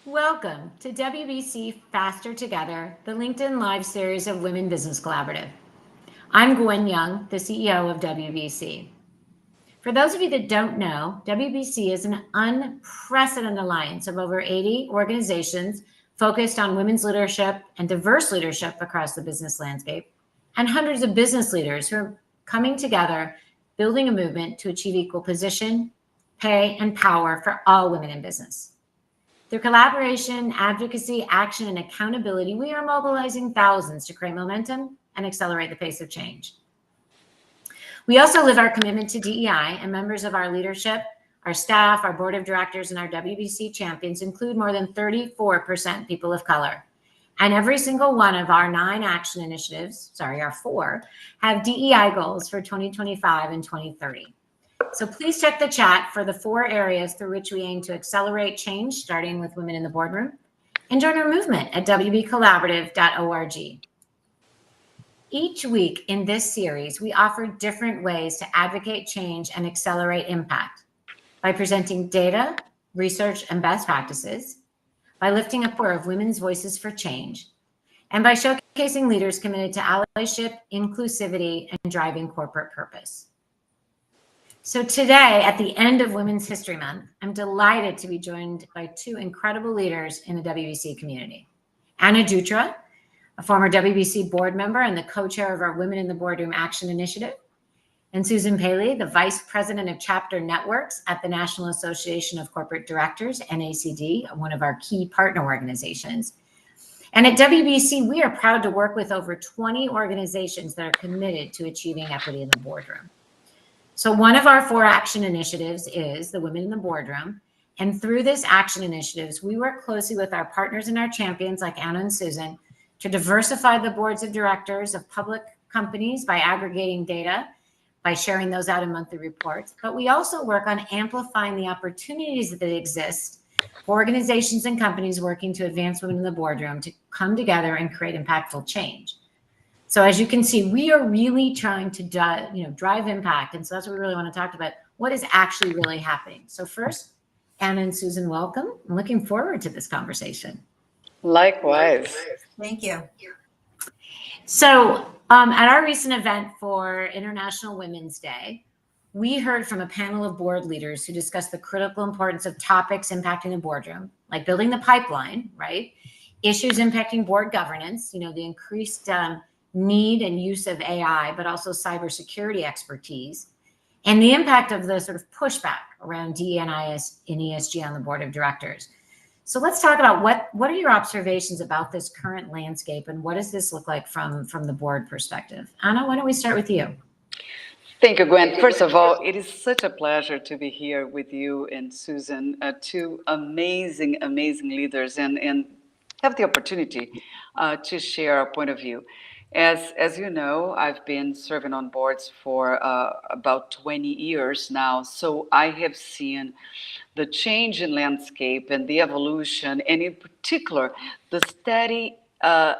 Welcome to WBC Faster Together, the LinkedIn Live series of Women Business Collaborative. I'm Gwen Young, the CEO of WBC. For those of you that don't know, WBC is an unprecedented alliance of over 80 organizations focused on women's leadership and diverse leadership across the business landscape, and hundreds of business leaders who are coming together, building a movement to achieve equal position, pay, and power for all women in business. Through collaboration, advocacy, action, and accountability, we are mobilizing thousands to create momentum and accelerate the pace of change. We also live our commitment to DEI, and members of our leadership, our staff, our board of directors, and our WBC champions include more than 34% people of color. And every single one of our 9 action initiatives, our 4, have DEI goals for 2025 and 2030. So please check the chat for the 4 areas through which we aim to accelerate change, starting with women in the boardroom, and join our movement at wbcollaborative.org. Each week in this series, we offer different ways to advocate change and accelerate impact by presenting data, research, and best practices, by lifting up of women's voices for change, and by showcasing leaders committed to allyship, inclusivity, and driving corporate purpose. So today, at the end of Women's History Month, I'm delighted to be joined by 2 incredible leaders in the WBC community. Anna Dutra, a former WBC board member and the co-chair of our Women in the Boardroom Action Initiative, and Susan Paley, the vice president of chapter networks at the National Association of Corporate Directors, NACD, one of our key partner organizations. And at WBC, we are proud to work with over 20 organizations that are committed to achieving equity in the boardroom. So one of our 4 action initiatives is the Women in the Boardroom. And through this action initiatives, we work closely with our partners and our champions like Anna and Susan to diversify the boards of directors of public companies by aggregating data, by sharing those out in monthly reports. But we also work on amplifying the opportunities that exist for organizations and companies working to advance women in the boardroom to come together and create impactful change. So as you can see, we are really trying to drive impact. And so that's what we really want to talk about. What is actually really happening? So first, Anna and Susan, welcome. I'm looking forward to this conversation. Likewise. Thank you. So at our recent event for International Women's Day, we heard from a panel of board leaders who discussed the critical importance of topics impacting the boardroom, like building the pipeline, right? Issues impacting board governance, the increased need and use of AI, but also cybersecurity expertise, and the impact of the sort of pushback around DE and ESG on the board of directors. So let's talk about what are your observations about this current landscape, and what does this look like from the board perspective? Anna, why don't we start with you? Thank you, Gwen. First of all, it is such a pleasure to be here with you and Susan, 2 amazing leaders, and have the opportunity to share our point of view. As you know, I've been serving on boards for about 20 years now, so I have seen the change in landscape and the evolution, and in particular, the steady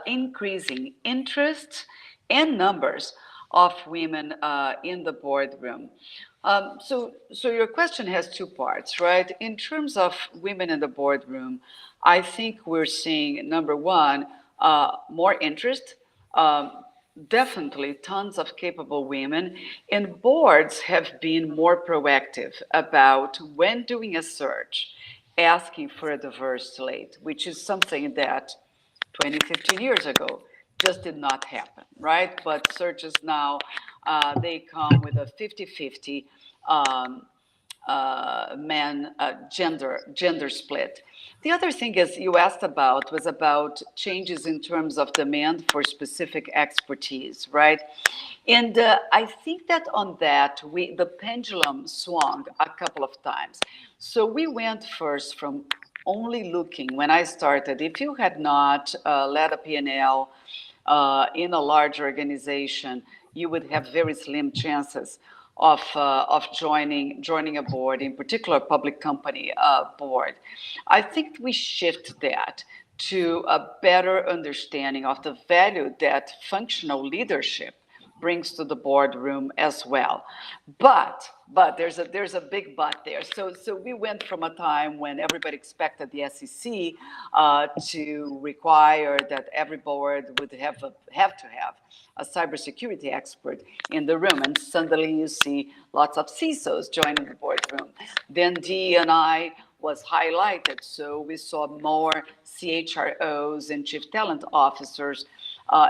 increasing interest and numbers of women in the boardroom. So your question has 2 parts, right? In terms of women in the boardroom, I think we're seeing, number one, more interest, definitely tons of capable women, and boards have been more proactive about when doing a search, asking for a diverse slate, which is something that 20, 15 years ago just did not happen, right? But searches now, they come with a 50-50 gender split. The other thing is you asked about was about changes in terms of demand for specific expertise, right? And I think that on that, the pendulum swung a couple of times. So we went first from only looking, when I started, if you had not led a P&L in a large organization, you would have very slim chances of joining a board, in particular a public company board. I think we shift that to a better understanding of the value that functional leadership brings to the boardroom as well. But there's a big but there. So we went from a time when everybody expected the SEC to require that every board would have to have a cybersecurity expert in the room, and suddenly you see lots of CISOs joining the boardroom. Then D&I was highlighted, so we saw more CHROs and chief talent officers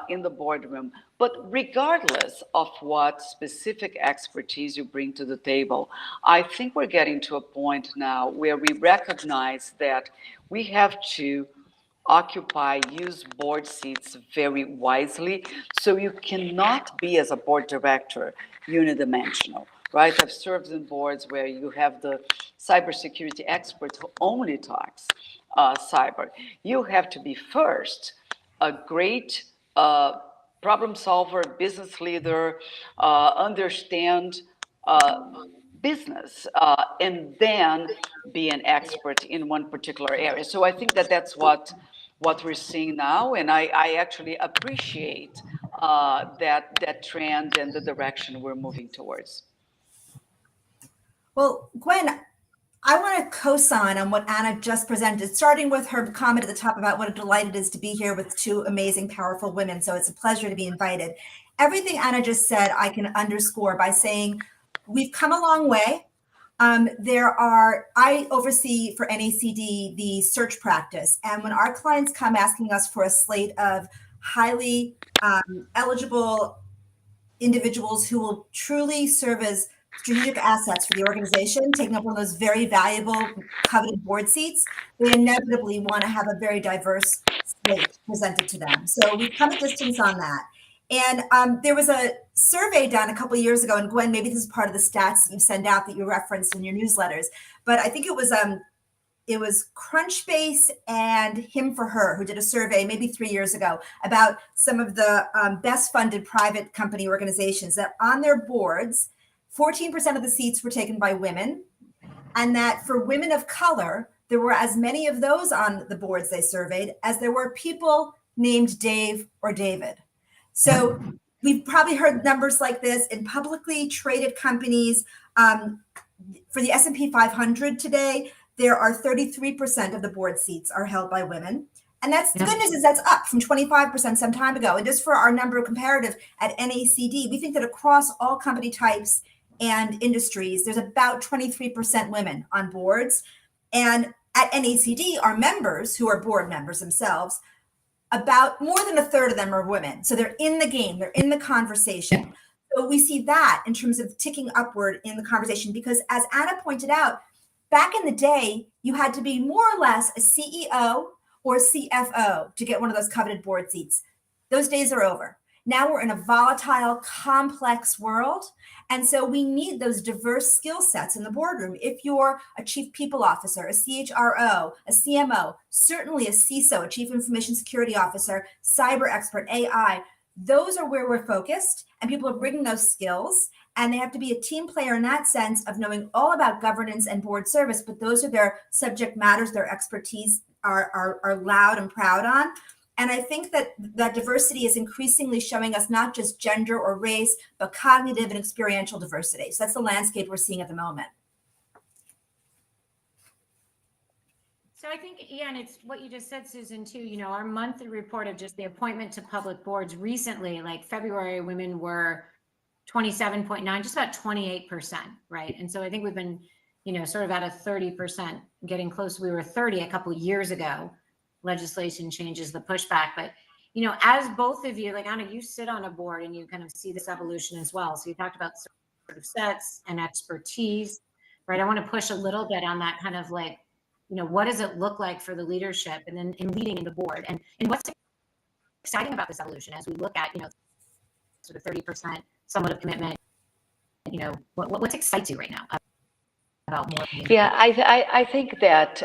in the boardroom. But regardless of what specific expertise you bring to the table, I think we're getting to a point now where we recognize that we have to use board seats very wisely. So you cannot be, as a board director, unidimensional, right? I've served in boards where you have the cybersecurity expert who only talks cyber. You have to be first a great problem solver, business leader, understand business, and then be an expert in one particular area. So I think that that's what we're seeing now, and I actually appreciate that trend and the direction we're moving towards. Well, Gwen, I want to co-sign on what Anna just presented, starting with her comment at the top about what a delight it is to be here with two amazing, powerful women. So it's a pleasure to be invited. Everything Anna just said, I can underscore by saying we've come a long way. I oversee for NACD the search practice. And when our clients come asking us for a slate of highly eligible individuals who will truly serve as strategic assets for the organization, taking up one of those very valuable coveted board seats, they inevitably want to have a very diverse slate presented to them. So we've come a distance on that. And there was a survey done a couple of years ago, and Gwen, maybe this is part of the stats that you send out that you referenced in your newsletters, but I think it was Crunchbase and Him for Her who did a survey maybe 3 years ago about some of the best funded private company organizations that on their boards, 14% of the seats were taken by women, and that for women of color, there were as many of those on the boards they surveyed as there were people named Dave or David. So we've probably heard numbers like this in publicly traded companies. For the S&P 500 today, there are 33% of the board seats are held by women. And that's the good news is that's up from 25% some time ago. And just for our number comparative at NACD, we think that across all company types and industries, there's about 23% women on boards. And at NACD, our members, who are board members themselves, about more than a third of them are women. So they're in the game, they're in the conversation. So we see that in terms of ticking upward in the conversation, because as Anna pointed out, back in the day, you had to be more or less a CEO or CFO to get one of those coveted board seats. Those days are over. Now we're in a volatile, complex world. And so we need those diverse skill sets in the boardroom. If you're a chief people officer, a CHRO, a CMO, certainly a CISO, a chief information security officer, cyber expert, AI, those are where we're focused. And people are bringing those skills. And they have to be a team player in that sense of knowing all about governance and board service. But those are their subject matters, their expertise are loud and proud on. And I think that that diversity is increasingly showing us not just gender or race, but cognitive and experiential diversity. So that's the landscape we're seeing at the moment. So I think, yeah, and it's what you just said, Susan, too. You know, our monthly report of just the appointment to public boards recently, like February, women were 27.9, just about 28%, right? And so I think we've been, you know, sort of at a 30%, getting close. We were 30 a couple of years ago. Legislation changes the pushback, but you know, as both of you, like Anna, you sit on a board and you kind of see this evolution as well. So you talked about sort of sets and expertise, right? I want to push a little bit on that kind of like, you know, what does it look like for the leadership and then in leading in the board, and what's exciting about this evolution as we look at, you know, sort of 30% somewhat of commitment, you know, what excites you right now? Yeah, I think that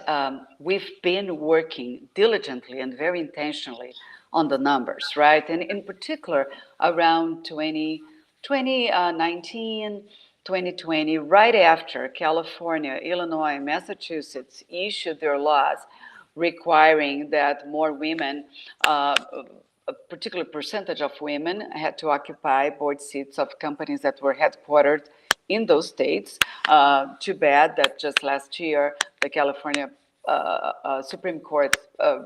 we've been working diligently and very intentionally on the numbers, right? And in particular, around 2019, 2020, right after California, Illinois, and Massachusetts issued their laws requiring that more women a particular percentage of women had to occupy board seats of companies that were headquartered in those states. Too bad that just last year, the California Supreme Court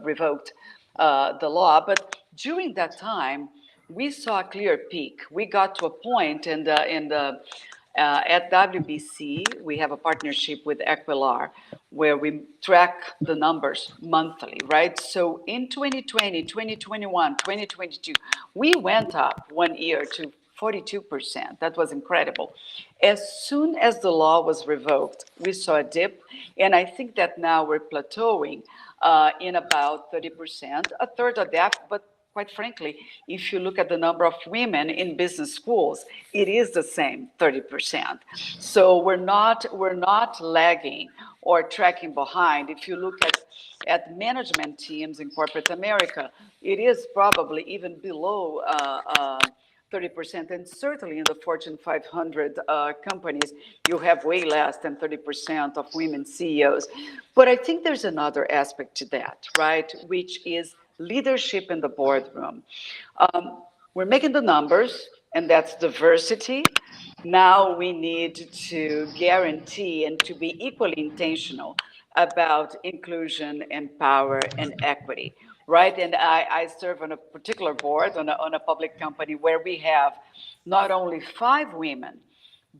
revoked the law. But during that time, we saw a clear peak. We got to a point at WBC, we have a partnership with Equilar where we track the numbers monthly, right? So in 2020, 2021, 2022, we went up 1 year to 42%. That was incredible. As soon as the law was revoked, we saw a dip. And I think that now we're plateauing in about 30%, a third of that, but quite frankly, if you look at the number of women in business schools, it is the same, 30%. So we're not lagging or tracking behind. If you look at management teams in corporate America, it is probably even below 30%, and certainly in the Fortune 500 companies, you have way less than 30% of women CEOs. But I think there's another aspect to that, right, which is leadership in the boardroom. We're making the numbers, and that's diversity. Now we need to guarantee and to be equally intentional about inclusion and power and equity, right? And I serve on a particular board on a public company where we have not only 5 women,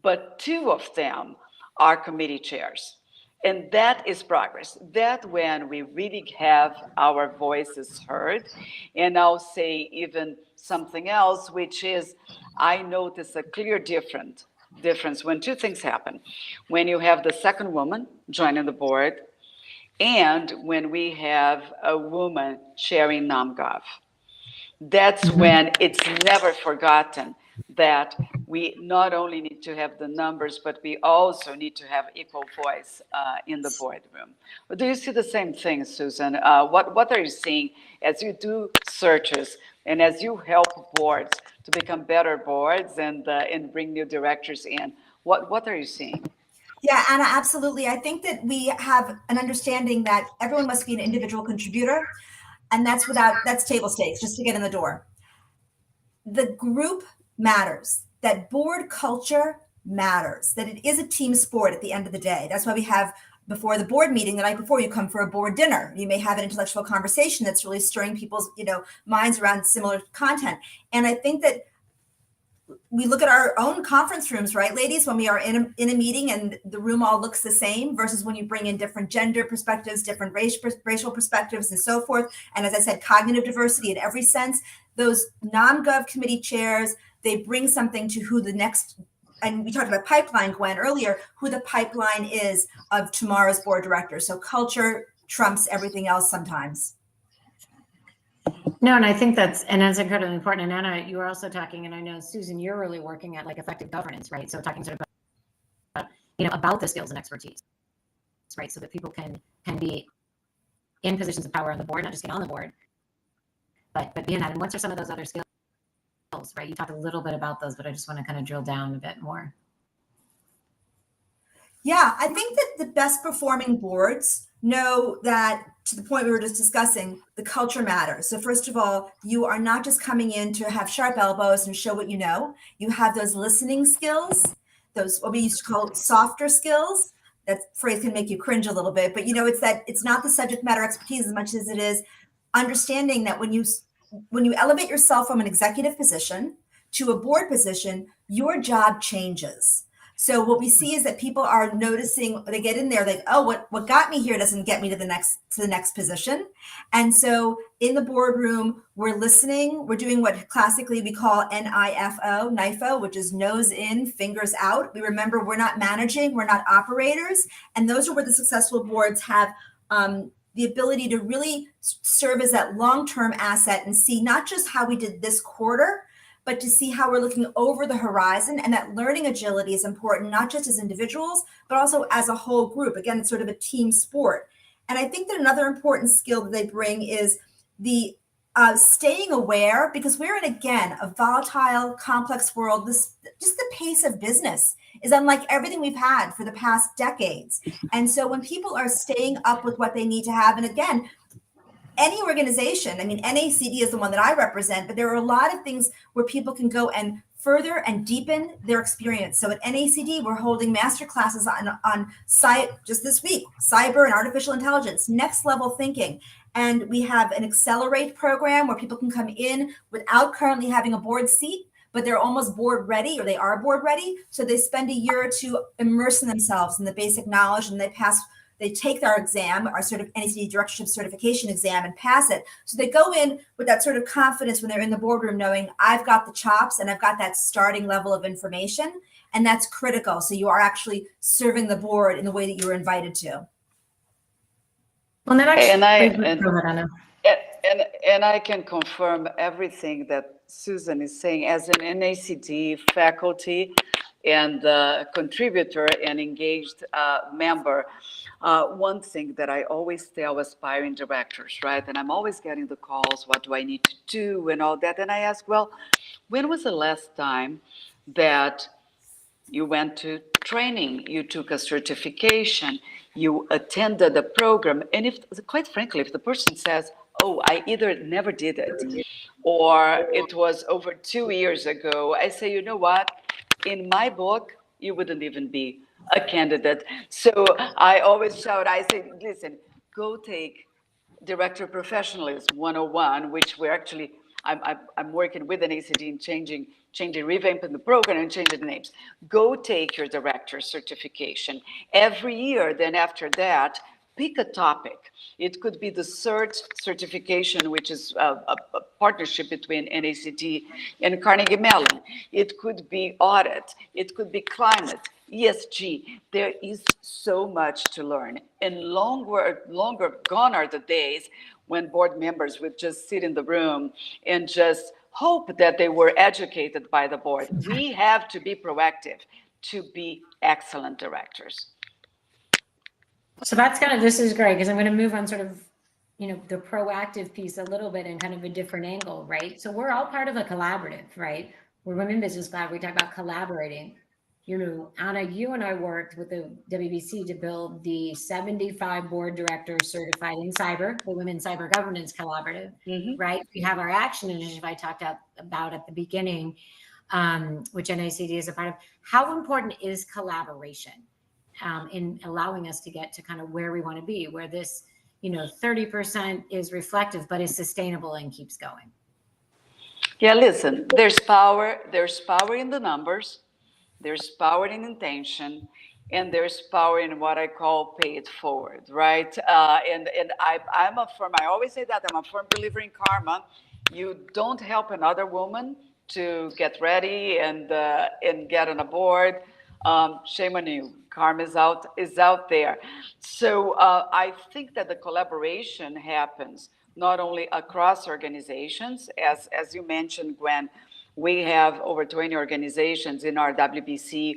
but 2 of them are committee chairs. And that is progress. That when we really have our voices heard. And I'll say even something else, which is I notice a clear difference when 2 things happen. When you have the second woman joining the board, and when we have a woman chairing NomGov. That's when it's never forgotten that we not only need to have the numbers, but we also need to have equal voice in the boardroom. Do you see the same thing, Susan? What are you seeing as you do searches and as you help boards to become better boards and bring new directors in? What are you seeing? Yeah, Anna, absolutely. I think that we have an understanding that everyone must be an individual contributor, and that's table stakes, just to get in the door. The group matters, that board culture matters, that it is a team sport at the end of the day. That's why we have, before the board meeting, the night before, you come for a board dinner. You may have an intellectual conversation that's really stirring people's minds around similar content. And I think that we look at our own conference rooms, right, ladies, when we are in a meeting and the room all looks the same versus when you bring in different gender perspectives, different racial perspectives and so forth. And as I said, cognitive diversity in every sense. Those NomGov committee chairs, they bring something to who the next, and we talked about pipeline, Gwen, earlier, who the pipeline is of tomorrow's board directors. So culture trumps everything else sometimes. No, and I think that's incredibly important. And Anna, you were also talking, and I know, Susan, you're really working at like effective governance, right? So talking sort of about the skills and expertise, right? So that people can be in positions of power on the board, not just get on the board, but be in that. And what are some of those other skills, right? You talked a little bit about those, but I just want to kind of drill down a bit more. Yeah, I think that the best performing boards know that, to the point we were just discussing, the culture matters. So first of all, you are not just coming in to have sharp elbows and show what you know. You have those listening skills, those what we used to call softer skills. That phrase can make you cringe a little bit, but it's not the subject matter expertise as much as it is understanding that when you elevate yourself from an executive position to a board position, your job changes. So what we see is that people are noticing, they get in there like, oh, what got me here doesn't get me to the next position. And so in the boardroom, we're listening. We're doing what classically we call NIFO, which is nose in, fingers out. We remember we're not managing, we're not operators. And those are where the successful boards have the ability to really serve as that long-term asset and see not just how we did this quarter, but to see how we're looking over the horizon. And that learning agility is important, not just as individuals, but also as a whole group. Again, it's sort of a team sport. And I think that another important skill that they bring is the staying aware, because we're in, again, a volatile, complex world. Just the pace of business is unlike everything we've had for the past decades. And so when people are staying up with what they need to have, and again, any organization, I mean, NACD is the one that I represent, but there are a lot of things where people can go and further and deepen their experience. So at NACD, we're holding master classes on just this week, cyber and artificial intelligence, next level thinking. And we have an accelerate program where people can come in without currently having a board seat, but they're almost board ready, or they are board ready. So they spend a year or two immersing themselves in the basic knowledge, and they take our exam, our sort of NACD directorship certification exam, and pass it. So they go in with that sort of confidence when they're in the boardroom, knowing I've got the chops and I've got that starting level of information. And that's critical. So you are actually serving the board in the way that you were invited to. Well, that actually, and I can confirm everything that Susan is saying. As an NACD faculty and contributor and engaged member, one thing that I always tell aspiring directors, right? And I'm always getting the calls, what do I need to do and all that. And I ask, well, when was the last time that you went to training, you took a certification, you attended a program? And if, quite frankly, if the person says, oh, I either never did it or it was over 2 years ago, I say, you know what? In my book, you wouldn't even be a candidate. So I always shout, I say, listen, go take Director of Professionalism 101, which we're actually, I'm working with an ACD in changing, revamping the program and changing the names. Go take your director certification every year. Then after that, pick a topic. It could be the CERT certification, which is a partnership between NACD and Carnegie Mellon. It could be audit. It could be climate, ESG. There is so much to learn. And longer gone are the days when board members would just sit in the room and just hope that they were educated by the board. We have to be proactive to be excellent directors. So that's this is great, because I'm going to move on sort of, the proactive piece a little bit in kind of a different angle, right? So we're all part of a collaborative, right? We're Women Business Lab. We talk about collaborating. Anna, you and I worked with the WBC to build the 75 board directors certified in cyber, the Women Cyber Governance Collaborative, right? We have our action initiative I talked about at the beginning, which NACD is a part of. How important is collaboration in allowing us to get to kind of where we want to be, where this, 30% is reflective, but is sustainable and keeps going? Yeah, listen, there's power in the numbers. There's power in intention, and there's power in what I call pay it forward, right? And I'm a firm, I always say that, I'm a firm believer in karma. You don't help another woman to get ready and get on a board. Shame on you. Karma is out there. So I think that the collaboration happens not only across organizations, as you mentioned, Gwen. We have over 20 organizations in our WBC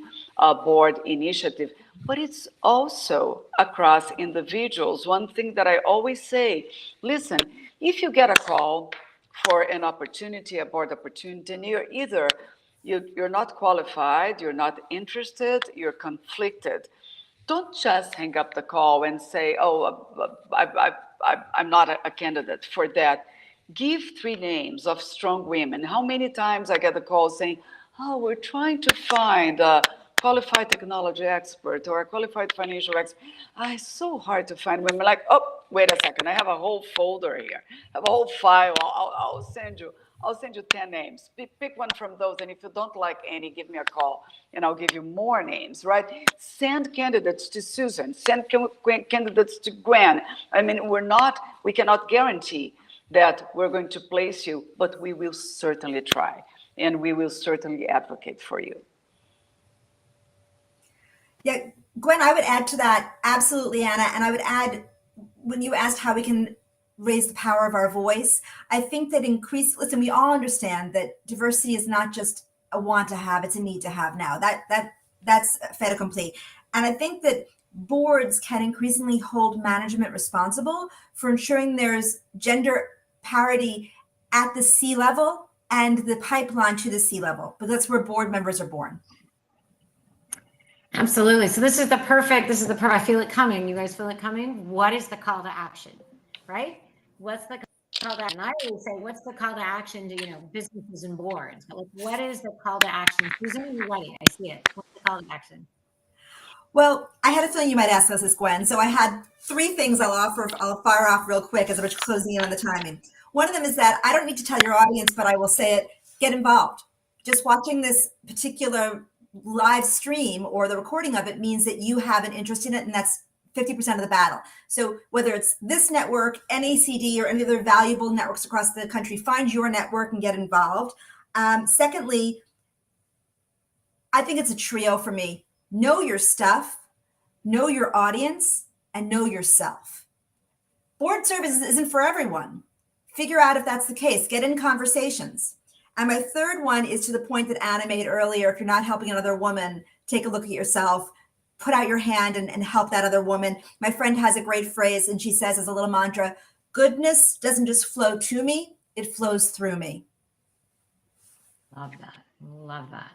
board initiative, but it's also across individuals. One thing that I always say, listen, if you get a call for an opportunity, a board opportunity, and you're not qualified, you're not interested, you're conflicted, don't just hang up the call and say, oh, I'm not a candidate for that. Give 3 names of strong women. How many times I get a call saying, oh, we're trying to find a qualified technology expert or a qualified financial expert. It's so hard to find women. Like, oh, wait a second, I have a whole folder here. I have a whole file. I'll send you 10 names. Pick one from those, and if you don't like any, give me a call, and I'll give you more names, right? Send candidates to Susan. Send candidates to Gwen. I mean, we cannot guarantee that we're going to place you, but we will certainly try, and we will certainly advocate for you. Yeah, Gwen, I would add to that, absolutely, Anna, and I would add, when you asked how we can raise the power of our voice, I think that listen, we all understand that diversity is not just a want to have, it's a need to have now. That's fait accompli. And I think that boards can increasingly hold management responsible for ensuring there's gender parity at the C level and the pipeline to the C level, because that's where board members are born. Absolutely. So this is the perfect, I feel it coming. You guys feel it coming? What is the call to action, right? what's the call to action? I always say, what's the call to action to, businesses and boards? But like, what is the call to action? Susan, you're right. I see it. What's the call to action? Well, I had a feeling you might ask us this, Gwen. So I had 3 things I'll fire off real quick as we're closing in on the timing. One of them is that I don't need to tell your audience, but I will say it, get involved. Just watching this particular live stream or the recording of it means that you have an interest in it, and that's 50% of the battle. So whether it's this network, NACD, or any other valuable networks across the country, find your network and get involved. Secondly, I think it's a trio for me. Know your stuff, know your audience, and know yourself. Board services isn't for everyone. Figure out if that's the case. Get in conversations. And my third one is to the point that Anna made earlier. If you're not helping another woman, take a look at yourself, put out your hand and help that other woman. My friend has a great phrase, and she says as a little mantra, goodness doesn't just flow to me, it flows through me. Love that. Love that.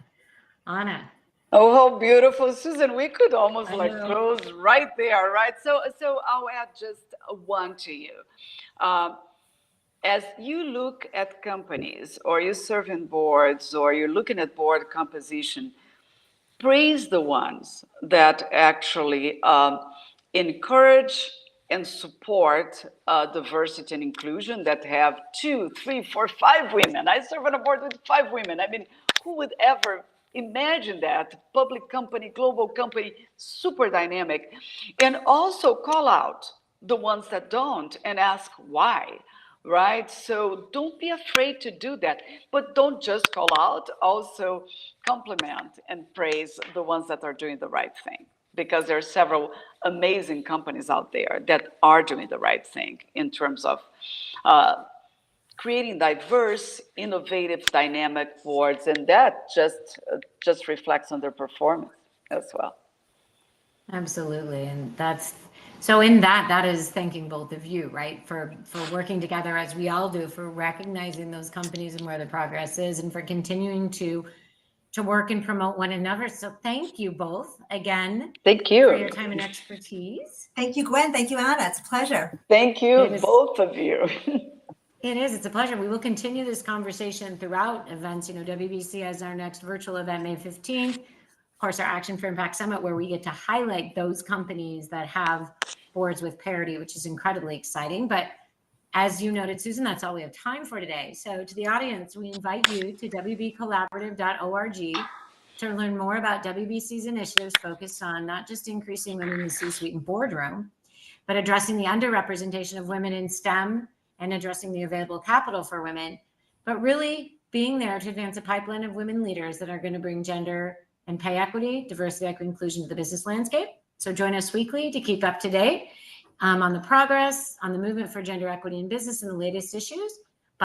Anna. Oh, how beautiful, Susan. We could almost close right there, right? So I'll add just one to you. As you look at companies, or you serve in boards, or you're looking at board composition, praise the ones that actually encourage and support diversity and inclusion, that have 2, 3, 4, 5 women. I serve on a board with 5 women. I mean, who would ever imagine that? Public company, global company, super dynamic. And also call out the ones that don't and ask why, right? So don't be afraid to do that, but don't just call out, also compliment and praise the ones that are doing the right thing, because there are several amazing companies out there that are doing the right thing in terms of creating diverse, innovative, dynamic boards, and that just reflects on their performance as well. Absolutely. And that's so in that is thanking both of you, right, for working together as we all do, for recognizing those companies and where the progress is, and for continuing to work and promote one another. So thank you both again. Thank you for your time and expertise. Thank you, Gwen. Thank you, Anna. It's a pleasure. Thank you, both of you. It is. It's a pleasure. We will continue this conversation throughout events. WBC has our next virtual event, May 15th. Of course, our Action for Impact Summit, where we get to highlight those companies that have boards with parity, which is incredibly exciting. But as you noted, Susan, that's all we have time for today. So to the audience, we invite you to wbcollaborative.org to learn more about WBC's initiatives focused on not just increasing women in the C-suite and boardroom, but addressing the underrepresentation of women in STEM and addressing the available capital for women, but really being there to advance a pipeline of women leaders that are going to bring gender and pay equity, diversity, equity, inclusion to the business landscape. So join us weekly to keep up to date on the progress, on the movement for gender equity in business and the latest issues.